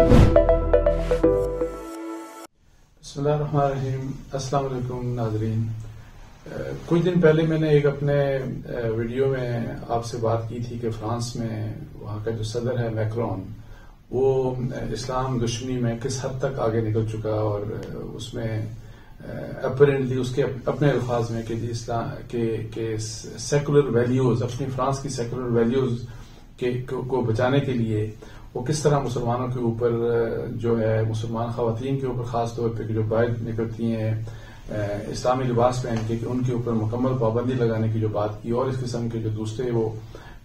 بسم اللہ الرحمن الرحیم. السلام علیکم ناظرین. کچھ دن پہلے میں نے ایک اپنے ویڈیو میں آپ سے بات کی تھی کہ فرانس میں وہاں کا جو صدر ہے میکرون، وہ اسلام دشمنی میں کس حد تک آگے نکل چکا، اور اس میں اپیرنٹلی اس کے اپنے الفاظ میں کہ سیکولر ویلیوز، اپنی فرانس کی سیکولر ویلیوز کو بچانے کے لیے وہ کس طرح مسلمانوں کے اوپر جو ہے، مسلمان خواتین کے اوپر خاص طور پہ جو باہر نکلتی ہیں اسلامی لباس پہن کے، کہ ان کے اوپر مکمل پابندی لگانے کی جو بات کی، اور اس قسم کے جو دوسرے وہ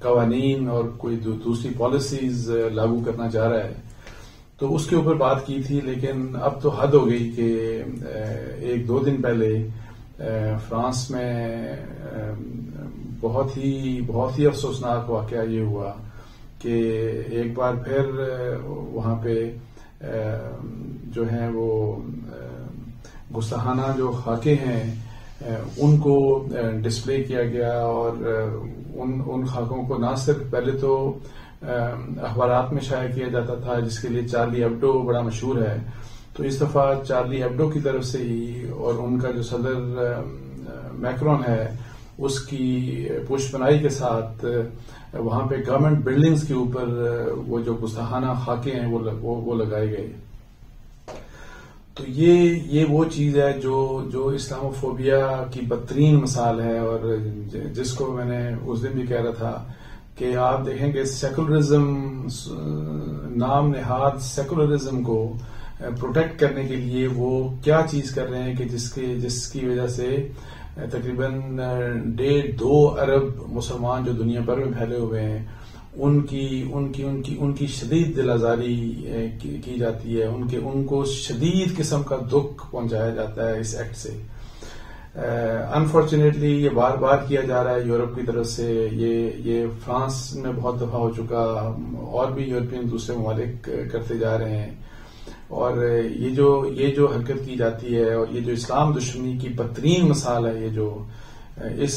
قوانین اور کوئی دوسری پالیسیز لاگو کرنا چاہ رہا ہے، تو اس کے اوپر بات کی تھی. لیکن اب تو حد ہو گئی کہ ایک دو دن پہلے فرانس میں بہت ہی افسوسناک واقعہ یہ ہوا کہ ایک بار پھر وہاں پہ جو ہیں وہ گستاخانہ جو خاکے ہیں ان کو ڈسپلے کیا گیا، اور ان خاکوں کو نہ صرف پہلے تو اخبارات میں شائع کیا جاتا تھا، جس کے لیے چارلی ایبڈو بڑا مشہور ہے، تو اس دفعہ چارلی ایبڈو کی طرف سے ہی اور ان کا جو صدر میکرون ہے اس کی پشت پناہی کے ساتھ وہاں پہ گورنمنٹ بلڈنگز کے اوپر وہ جو گستاخانہ خاکے ہیں وہ لگائے گئے. تو یہ وہ چیز ہے جو اسلاموفوبیا کی بدترین مثال ہے، اور جس کو میں نے اس دن بھی کہہ رہا تھا کہ آپ دیکھیں کہ سیکولرزم، نام نہاد سیکولرزم کو پروٹیکٹ کرنے کے لیے وہ کیا چیز کر رہے ہیں کہ جس کی وجہ سے تقریباً 1.5-2 ارب مسلمان جو دنیا بھر میں پھیلے ہوئے ہیں ان کی شدید دل آزاری کی جاتی ہے، ان کو شدید قسم کا دکھ پہنچایا جاتا ہے اس ایکٹ سے. انفارچونیٹلی یہ بار بار کیا جا رہا ہے یورپ کی طرف سے. یہ فرانس میں بہت دفعہ ہو چکا، اور بھی یورپین دوسرے ممالک کرتے جا رہے ہیں. اور یہ جو حرکت کی جاتی ہے، اور یہ جو اسلام دشمنی کی بدترین مثال ہے، یہ جو اس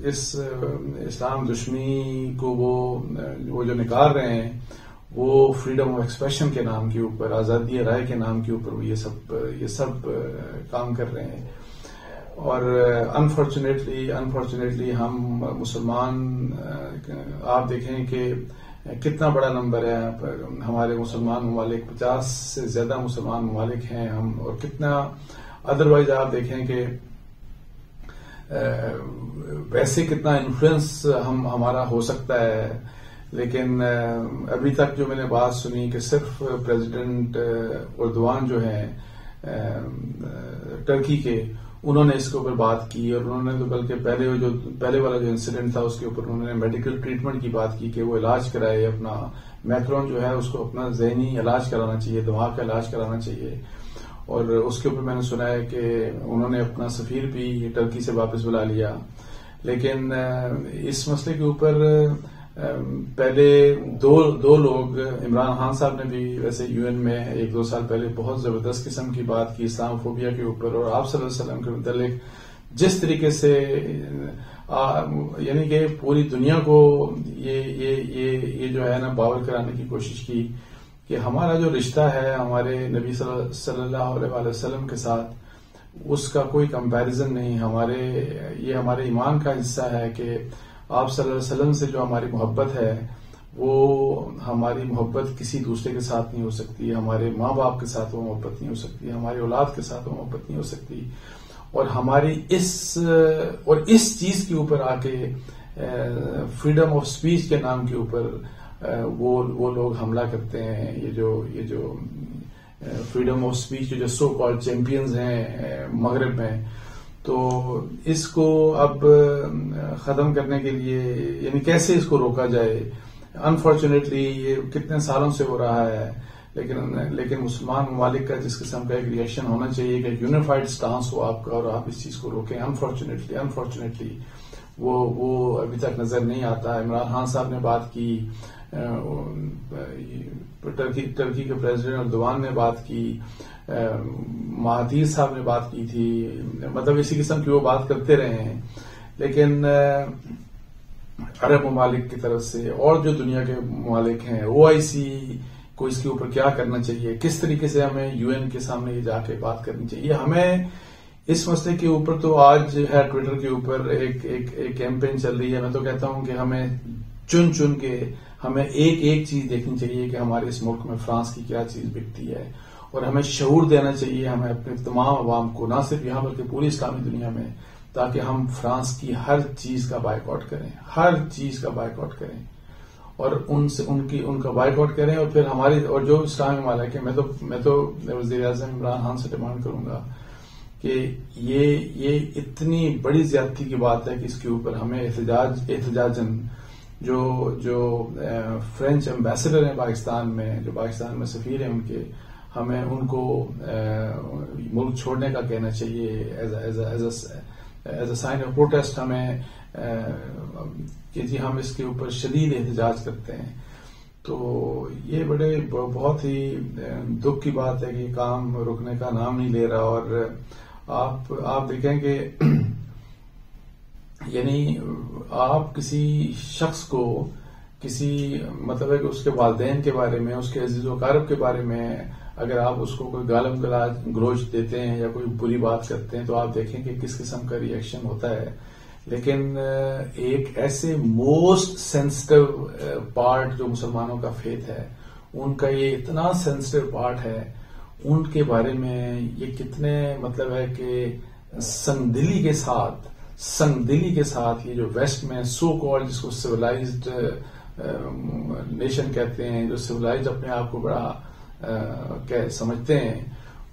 اسلام دشمنی کو وہ جو نکال رہے ہیں، وہ فریڈم آف ایکسپریشن کے نام کے اوپر، آزادی رائے کے نام کے اوپر وہ یہ سب کام کر رہے ہیں. اور انفارچونیٹلی ہم مسلمان، آپ دیکھیں کہ کتنا بڑا نمبر ہے ہمارے مسلمان ممالک، 50 سے زیادہ مسلمان ممالک ہیں ہم، اور کتنا ادروائز آپ دیکھیں کہ ویسے کتنا انفلوئنس ہمارا ہو سکتا ہے. لیکن ابھی تک جو میں نے بات سنی کہ صرف پریزیڈنٹ اردوان جو ہیں ٹرکی کے، انہوں نے اس کے اوپر بات کی، اور انہوں نے تو بلکہ پہلے والا جو انسیڈنٹ تھا اس کے اوپر انہوں نے میڈیکل ٹریٹمنٹ کی بات کی کہ وہ علاج کرائے اپنا. میکرون جو ہے اس کو اپنا ذہنی علاج کرانا چاہیے، دماغ کا علاج کرانا چاہیے. اور اس کے اوپر میں نے سنا ہے کہ انہوں نے اپنا سفیر بھی ٹرکی سے واپس بلا لیا. لیکن اس مسئلے کے اوپر پہلے دو لوگ، عمران خان صاحب نے بھی ویسے یو این میں 1-2 سال پہلے بہت زبردست قسم کی بات کی اسلام فوبیا کے اوپر، اور آپ صلی اللہ علیہ وسلم کے متعلق جس طریقے سے یعنی کہ پوری دنیا کو یہ جو ہے نا باور کرانے کی کوشش کی کہ ہمارا جو رشتہ ہے ہمارے نبی صلی اللہ علیہ وسلم کے ساتھ، اس کا کوئی کمپیریزن نہیں. یہ ہمارے ایمان کا حصہ ہے کہ آپ صلی اللہ علیہ وسلم سے جو ہماری محبت ہے وہ ہماری محبت کسی دوسرے کے ساتھ نہیں ہو سکتی. ہمارے ماں باپ کے ساتھ وہ محبت نہیں ہو سکتی، ہماری اولاد کے ساتھ وہ محبت نہیں ہو سکتی. اور ہماری اس چیز کے اوپر آ کے فریڈم آف اسپیچ کے نام کے اوپر وہ لوگ حملہ کرتے ہیں. یہ جو فریڈم آف اسپیچ جو سو کالڈ چیمپئنز ہیں مغرب میں، تو اس کو اب ختم کرنے کے لیے یعنی کیسے اس کو روکا جائے. انفارچونیٹلی یہ کتنے سالوں سے ہو رہا ہے، لیکن مسلمان ممالک کا جس قسم کا ایک ریئیکشن ہونا چاہیے کہ یونیفائڈ سٹانس ہو آپ کا اور آپ اس چیز کو روکیں. انفارچونیٹلی وہ ابھی تک نظر نہیں آتا. عمران خان صاحب نے بات کی، ٹرکی کے پریزیڈنٹ اردوان نے بات کی، مہاتیر صاحب نے بات کی تھی، مطلب اسی قسم کی وہ بات کرتے رہے ہیں. لیکن عرب ممالک کی طرف سے اور جو دنیا کے ممالک ہیں، OIC کو اس کے اوپر کیا کرنا چاہیے، کس طریقے سے ہمیں UN کے سامنے یہ جا کے بات کرنی چاہیے. ہمیں اس مسئلے کے اوپر تو آج ہے ٹویٹر کے اوپر ایک کیمپین چل رہی ہے. میں تو کہتا ہوں کہ ہمیں چن کے ہمیں ایک چیز دیکھنی چاہیے کہ ہمارے اس ملک میں فرانس کی کیا چیز بکتی ہے، اور ہمیں شعور دینا چاہیے ہمیں اپنے تمام عوام کو، نہ صرف یہاں بلکہ پوری اسلامی دنیا میں، تاکہ ہم فرانس کی ہر چیز کا بائیک آؤٹ کریں، ہر چیز کا بائیک آؤٹ کریں، اور ان کا بائیک آؤٹ کریں. اور پھر ہماری اور جو اسلامی ممالک ہیں، میں تو وزیر اعظم عمران خان سے ڈیمانڈ کروں گا کہ یہ اتنی بڑی زیادتی کی بات ہے کہ اس کے اوپر ہمیں احتجاجاً جو فرینچ ایمبیسڈر ہیں پاکستان میں، جو پاکستان میں سفیر ہیں ان کے، ہمیں ان کو ملک چھوڑنے کا کہنا چاہیے as a sign of protest. ہمیں کہ جی ہم اس کے اوپر شدید احتجاج کرتے ہیں. تو یہ بہت ہی دکھ کی بات ہے کہ یہ کام رکنے کا نام نہیں لے رہا. اور آپ دیکھیں کہ یعنی آپ کسی شخص کو مطلب ہے کہ اس کے والدین کے بارے میں، اس کے عزیز و اقارب کے بارے میں اگر آپ اس کو کوئی گالم گلوچ دیتے ہیں یا کوئی بری بات کرتے ہیں تو آپ دیکھیں کہ کس قسم کا ری ایکشن ہوتا ہے. لیکن ایک ایسے موسٹ سینسٹیو پارٹ جو مسلمانوں کا فیتھ ہے، ان کا یہ اتنا سینسٹیو پارٹ ہے، ان کے بارے میں یہ کتنے مطلب ہے کہ سنگدلی کے ساتھ یہ جو ویسٹ میں سو کالڈ، جس کو سویلائزڈ نیشن کہتے ہیں، جو سویلائزڈ اپنے آپ کو بڑا سمجھتے ہیں،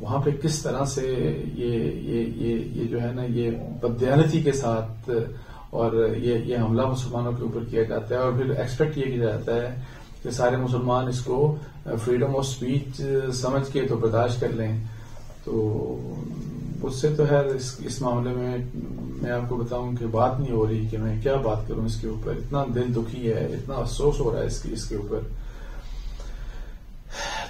وہاں پہ کس طرح سے یہ جو ہے نا یہ بددیانتی کے ساتھ اور یہ حملہ مسلمانوں کے اوپر کیا جاتا ہے. اور پھر ایکسپیکٹ یہ کیا جاتا ہے کہ سارے مسلمان اس کو فریڈم آف اسپیچ سمجھ کے تو برداشت کر لیں. تو اس سے تو ہے اس معاملے میں آپ کو بتاؤں کہ بات نہیں ہو رہی کہ میں کیا بات کروں اس کے اوپر. اتنا دل دکھی ہے، اتنا افسوس ہو رہا ہے اس کے اوپر.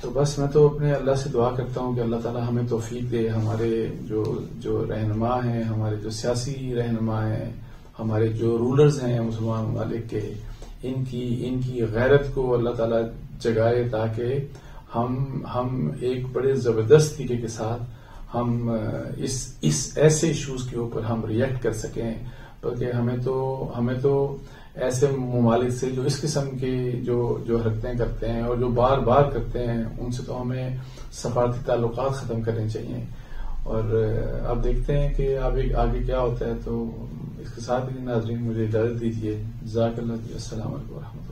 تو بس میں تو اپنے اللہ سے دعا کرتا ہوں کہ اللہ تعالیٰ ہمیں توفیق دے. ہمارے جو رہنما ہیں، ہمارے جو سیاسی رہنما ہیں، ہمارے جو رولرز ہیں مسلمان ممالک کے، ان کی غیرت کو اللہ تعالیٰ جگائے تاکہ ہم ایک بڑے زبردست طریقے کے ساتھ ہم اس ایسے ایشوز کے اوپر ہم ریئیکٹ کر سکیں. بلکہ ہمیں تو ایسے ممالک سے جو اس قسم کی جو حرکتیں کرتے ہیں اور جو بار بار کرتے ہیں، ان سے تو ہمیں سفارتی تعلقات ختم کرنے چاہیے. اور اب دیکھتے ہیں کہ آگے کیا ہوتا ہے. تو اس کے ساتھ ہی ناظرین مجھے اجازت دیجیے. جزاک اللہ. السلام علیکم و رحمۃ اللہ.